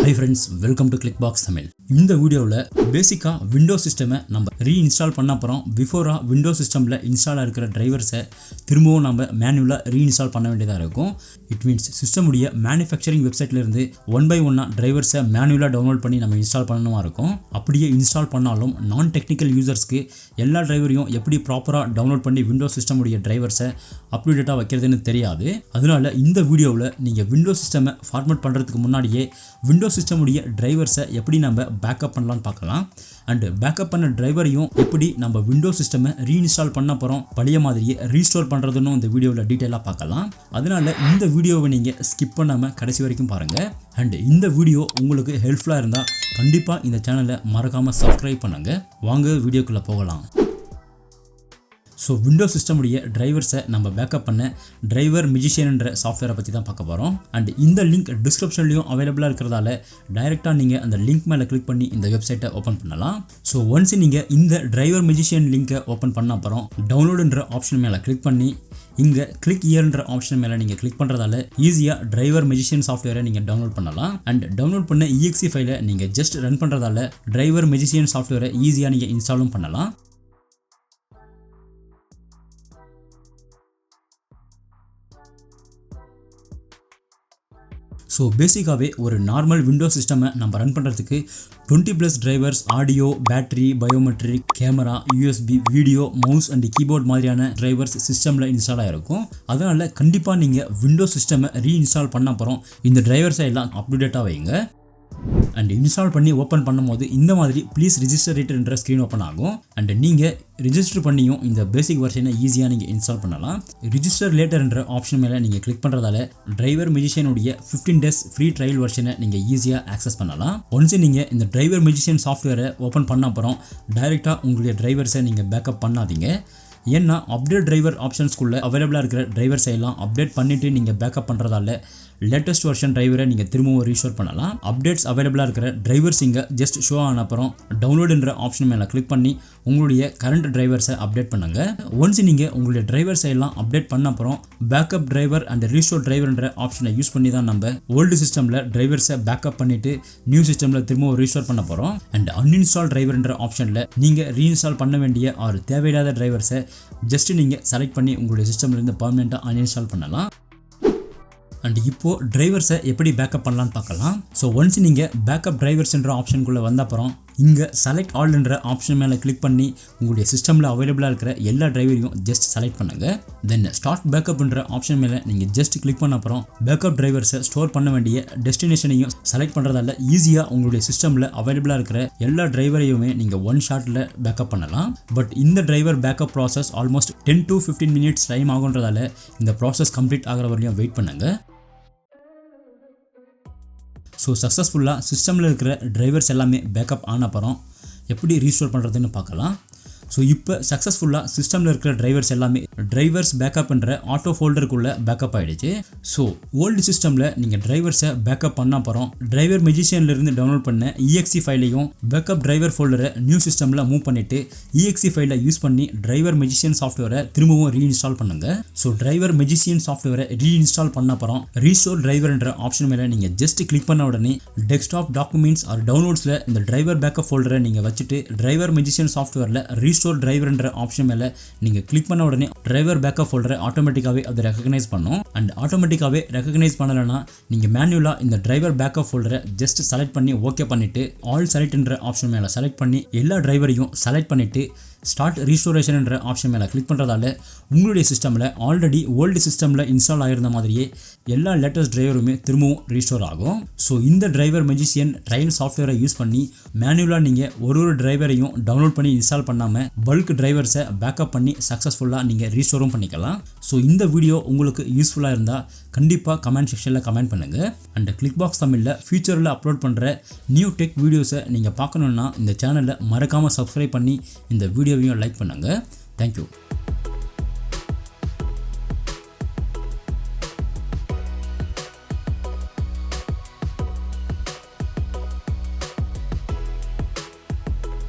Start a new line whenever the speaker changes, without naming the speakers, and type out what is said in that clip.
Hi friends, welcome to Clickbox Tamil. இந்த வீடியோவில் பேசிக்காக விண்டோஸ் சிஸ்டமை நம்ம ரீஇன்ஸ்டால் பண்ண அப்புறம் பிஃபோராக விண்டோஸ் சிஸ்டமில் இன்ஸ்டாலாக இருக்கிற டிரைவர்ஸை திரும்பவும் நம்ம மேனுவலாக ரீஇன்ஸ்டால் பண்ண வேண்டியதாக இருக்கும். இட் மீன்ஸ் சிஸ்டமுடைய மேனுஃபேக்சரிங் வெப்சைட்லேருந்து ஒன் பை ஒன்னாக டிரைவர்ஸை மேனுவலாக டவுன்லோட் பண்ணி நம்ம இன்ஸ்டால் பண்ணணுமா இருக்கும். அப்படியே இன்ஸ்டால் பண்ணாலும் நான் டெக்னிக்கல் யூசர்ஸ்க்கு எல்லா டிரைவரையும் எப்படி ப்ராப்பராக டவுன்லோட் பண்ணி விண்டோஸ் சிஸ்டமுடைய டிரைவர்ஸை அப்டேட்டாக வைக்கிறதுன்னு தெரியாது. அதனால இந்த வீடியோவில் நீங்கள் விண்டோஸ் சிஸ்டமை ஃபார்மேட் பண்ணுறதுக்கு முன்னாடியே விண்டோஸ் சிஸ்டமுடைய டிரைவர்ஸை எப்படி நம்ம பேக்கப் பண்ணலான்னு பார்க்கலாம். அண்ட் பேக்கப் பண்ண டிரைவரையும் எப்படி நம்ம விண்டோஸ் சிஸ்டமை ரீஇன்ஸ்டால் பண்ண போகிறோம் பழைய மாதிரியே ரீஸ்டோர் பண்ணுறதுன்னு இந்த வீடியோவில் டீட்டெயிலாக பார்க்கலாம். அதனால இந்த வீடியோவை நீங்கள் ஸ்கிப் பண்ணாமல் கடைசி வரைக்கும் பாருங்கள். அண்ட் இந்த வீடியோ உங்களுக்கு ஹெல்ப்ஃபுல்லாக இருந்தால் கண்டிப்பாக இந்த சேனலை மறக்காமல் சப்ஸ்கிரைப் பண்ணுங்கள். வாங்க வீடியோக்குள்ளே போகலாம். ஸோ விண்டோஸ் சிஸ்டமுடைய டிரைவர்ஸை நம்ம பேக்கப் பண்ண டிரைவர் மியூசிஷியன்ன்ற சாஃப்ட்வேரை பற்றி தான் பார்க்க போகிறோம். அண்ட் இந்த லிங்க் டிஸ்கிரிப்ஷன்லையும் அவைலபிளாக இருக்கிறதால டைரெக்டாக நீங்கள் அந்த லிங்க் மேலே கிளிக் பண்ணி இந்த வெப்சைட்டை ஓப்பன் பண்ணலாம். ஸோ ஒன்ஸ் நீங்கள் இந்த டிரைவர் மியூசிஷியன் லிங்கை ஓப்பன் பண்ண அப்புறம் டவுன்லோடுன்ற ஆப்ஷன் மேலே கிளிக் பண்ணி இங்கே கிளிக் இயர்ன்ற ஆப்ஷன் மேலே நீங்கள் கிளிக் பண்ணுறதால ஈஸியாக டிரைவர் மியூசிஷியன் சாஃப்ட்வேரை நீங்கள் டவுன்லோட் பண்ணலாம். அண்ட் டவுன்லோட் பண்ண EXE ஃபைலை நீங்கள் ஜஸ்ட் ரன் பண்ணுறதால டிரைவர் மியூசிஷியன் சாஃப்ட்வேரை ஈஸியாக நீங்கள் இன்ஸ்டாலும் பண்ணலாம். ஸோ பேசிக்காகவே ஒரு நார்மல் விண்டோஸ் சிஸ்டமை நம்ம ரன் பண்ணுறதுக்கு 20+ drivers, audio, battery, biometric, camera, USB, video, mouse and keyboard மாதிரியான டிரைவர்ஸ் சிஸ்டமில் இன்ஸ்டால் ஆகிருக்கும். அதனால் கண்டிப்பாக நீங்கள் விண்டோஸ் சிஸ்டமை ரீஇன்ஸ்டால் பண்ண அப்புறம் இந்த டிரைவர்ஸை எல்லாம் அப்டேட்டாக வைங்க. அண்ட் இன்ஸ்டால் பண்ணி ஓப்பன் பண்ணும்போது இந்த மாதிரி ப்ளீஸ் ரிஜிஸ்டர் என்ற ஸ்க்ரீன் ஓப்பன் ஆகும். அண்ட் நீங்கள் ரிஜிஸ்டர் பண்ணியும் இந்த பேசிக் வெர்ஷனை ஈஸியாக நீங்கள் இன்ஸ்டால் பண்ணலாம். ரிஜிஸ்டர் லேட்டர்ன்ற ஆப்ஷன் மேலே நீங்கள் கிளிக் பண்ணுறதால டிரைவர் மியூசிஷியனுடைய 15 days ஃப்ரீ ட்ரையல் வெர்ஷனை நீங்கள் ஈஸியாக ஆக்சஸ் பண்ணலாம். ஒன்ஸ் நீங்கள் இந்த டிரைவர் மியூசிஷியன் சாஃப்ட்வேரை ஓப்பன் பண்ண அப்புறம் டைரெக்டாக உங்களுடைய டிரைவர்ஸை நீங்கள் பேக்கப் பண்ணாதீங்க. ஏன்னா அப்டேட் டிரைவர் ஆப்ஷன்ஸ்குள்ளே அவைலபிளாக இருக்கிற டிரைவர்ஸை எல்லாம் அப்டேட் பண்ணிவிட்டு நீங்கள் பேக்கப் பண்ணுறதால லேட்டஸ்ட் வெர்ஷன் டிரைவரை நீங்கள் திரும்பவும் ரீஸ்டோர் பண்ணலாம். அப்டேட்ஸ் அவைலபிளாக இருக்கிற டிரைவர்ஸ் இங்கே ஜஸ்ட் ஷோ ஆன அப்புறம் டவுன்லோடுன்ற ஆப்ஷன் மேலே கிளிக் பண்ணி உங்களுடைய கரண்ட் டிரைவர்ஸை அப்டேட் பண்ணுங்கள். ஒன்ஸ் நீங்கள் உங்களுடைய டிரைவர்ஸை எல்லாம் அப்டேட் பண்ண அப்புறம் பேக்கப் டிரைவர் அண்ட் ரீஸ்டோர் டிரைவர்ன்ற ஆப்ஷனை யூஸ் பண்ணி தான் நம்ம ஓல்டு சிஸ்டமில் டிரைவர்ஸை பேக்கப் பண்ணிவிட்டு நியூ சிஸ்டமில் திரும்பவும் ரீஸ்டோர் பண்ண போகிறோம். அண்ட் அன்இன்ஸ்டால் டிரைவர்ன்ற ஆப்ஷனில் நீங்கள் ரீஇன்ஸ்டால் பண்ண வேண்டிய ஒரு தேவையில்லாத டிரைவர்ஸை ஜஸ்ட் நீங்கள் செலக்ட் பண்ணி உங்களுடைய சிஸ்டம்லேருந்து பர்மனெண்ட்டாக அன்இன்ஸ்டால் பண்ணலாம். அண்ட் இப்போது டிரைவர்ஸை எப்படி பேக்கப் பண்ணலான்னு பார்க்கலாம். ஸோ ஒன்ஸ் நீங்கள் பேக்கப் டிரைவர்ஸ்ன்ற ஆப்ஷனுக்குள்ளே வந்த அப்புறம் இங்கே செலக்ட் ஆல்ன்ற ஆப்ஷன் மேலே கிளிக் பண்ணி உங்களுடைய சிஸ்டமில் அவைலபிளாக இருக்கிற எல்லா டிரைவரையும் ஜஸ்ட் செலக்ட் பண்ணுங்கள். தென் ஸ்டார்ட் பேக்கப்ன்ற ஆப்ஷன் மேலே நீங்கள் ஜஸ்ட் கிளிக் பண்ண அப்புறம் பேக்கப் டிரைவர்ஸை ஸ்டோர் பண்ண வேண்டிய டெஸ்டினேஷனையும் செலக்ட் பண்ணுறதால ஈஸியாக உங்களுடைய சிஸ்டமில் அவைலபிளாக இருக்கிற எல்லா டிரைவரையுமே நீங்கள் ஒன் ஷாட்டில் பேக்கப் பண்ணலாம். பட் இந்த driver backup process almost 10 to 15 minutes time ஆகுன்றதால இந்த ப்ராசஸ் கம்ப்ளீட் ஆகிற வரையும் வெயிட் பண்ணுங்கள். ஸோ சக்ஸஸ்ஃபுல்லாக சிஸ்டமில் இருக்கிற டிரைவர்ஸ் எல்லாமே பேக்கப் ஆன அப்புறம் எப்படி ரீஸ்டோர் பண்ணுறதுன்னு பார்க்கலாம். ஸோ இப்போ சக்ஸஸ்ஃபுல்லாக சிஸ்டமில் இருக்கிற டிரைவர்ஸ் எல்லாமே டிரைவர்ஸ் பேக்கப்ன்ற ஆட்டோ ஃபோல்டருக்குள்ளே பேக்கப் ஆகிடுச்சு. ஸோ ஓல்டு சிஸ்டமில் நீங்கள் டிரைவர்ஸை பேக்கப் பண்ண அப்புறம் டிரைவர் மியூசிஷியன்லேருந்து டவுன்லோட் பண்ண EXE ஃபைலையும் பேக்கப் டிரைவர் ஃபோல்டரை நியூ சிஸ்டமில் மூவ் பண்ணிவிட்டு EXE ஃபைலை யூஸ் பண்ணி டிரைவர் மியூசிஷியன் சாஃப்ட்வேரை திரும்பவும் ரீஇன்ஸ்டால் பண்ணுங்கள். ஸோ டிரைவர் மியூசிஷியன் சாஃப்ட்வேரை ரீஇன்ஸ்டால் பண்ண அப்புறம் ரீஸ்டோர் டிரைவர்ன்ற ஆப்ஷன் மேலே நீங்கள் ஜஸ்ட் கிளிக் பண்ண உடனே டெஸ்க்டாப் டாக்குமெண்ட்ஸ் ஆர் டவுன்லோட்ஸில் இந்த டிரைவர் பேக்கப் ஃபோல்டரை நீங்கள் வச்சுட்டு டிரைவர் மியூசிஷியன் சாஃப்ட்வேரில் ரீஸ்டோர் டிரைவர்ன்ற ஆப்ஷன் மேலே நீங்கள் கிளிக் பண்ண உடனே டிரைவர் பேக்கப் ஃபோல்டரை ஆட்டோமேட்டிக்காகவே அதை ரெகக்னைஸ் பண்ணும். அண்ட் ஆட்டோமேட்டிக்காகவே ரெகக்னைஸ் பண்ணலைன்னா நீங்கள் மேனுவலாக இந்த டிரைவர் பேக்கப் ஃபோல்டரை ஜஸ்ட் செலக்ட் பண்ணி ஓகே பண்ணிவிட்டு ஆல் செலக்ட்ன்ற ஆப்ஷன் மேலே செலக்ட் பண்ணி எல்லா டிரைவரையும் செலக்ட் பண்ணிவிட்டு ஸ்டார்ட் ரீஸ்டோரேஷன்ன்ற ஆப்ஷன் மேலே கிளிக் பண்ணுறதால உங்களுடைய சிஸ்டமில் ஆல்ரெடி ஓல்டு சிஸ்டமில் இன்ஸ்டால் ஆகிருந்த மாதிரியே எல்லா லேட்டஸ்ட் டிரைவருமே திரும்பவும் ரீஸ்டோர் ஆகும். ஸோ இந்த டிரைவர் மியூசிஷியன் ட்ரையல் சாஃப்ட்வேரை யூஸ் பண்ணி மேனுவலாக நீங்கள் ஒரு டிரைவரையும் டவுன்லோட் பண்ணி இன்ஸ்டால் பண்ணாமல் பல்க் டிரைவர்ஸை பேக்கப் பண்ணி சக்ஸஸ்ஃபுல்லாக நீங்கள் ரீஸ்டோரும் பண்ணிக்கலாம். ஸோ இந்த வீடியோ உங்களுக்கு யூஸ்ஃபுல்லாக இருந்தால் கண்டிப்பாக கமெண்ட் செக்ஷனில் கமெண்ட் பண்ணுங்கள். அண்ட் கிளிக்பாக்ஸ் தமிழில் ஃபியூச்சரில் அப்லோட் பண்ணுற நியூ டெக் வீடியோஸை நீங்கள் பார்க்கணுன்னா இந்த சேனலை மறக்காமல் சப்ஸ்கிரைப் பண்ணி இந்த வீடியோவையும் லைக் பண்ணுங்கள். தேங்க்யூ.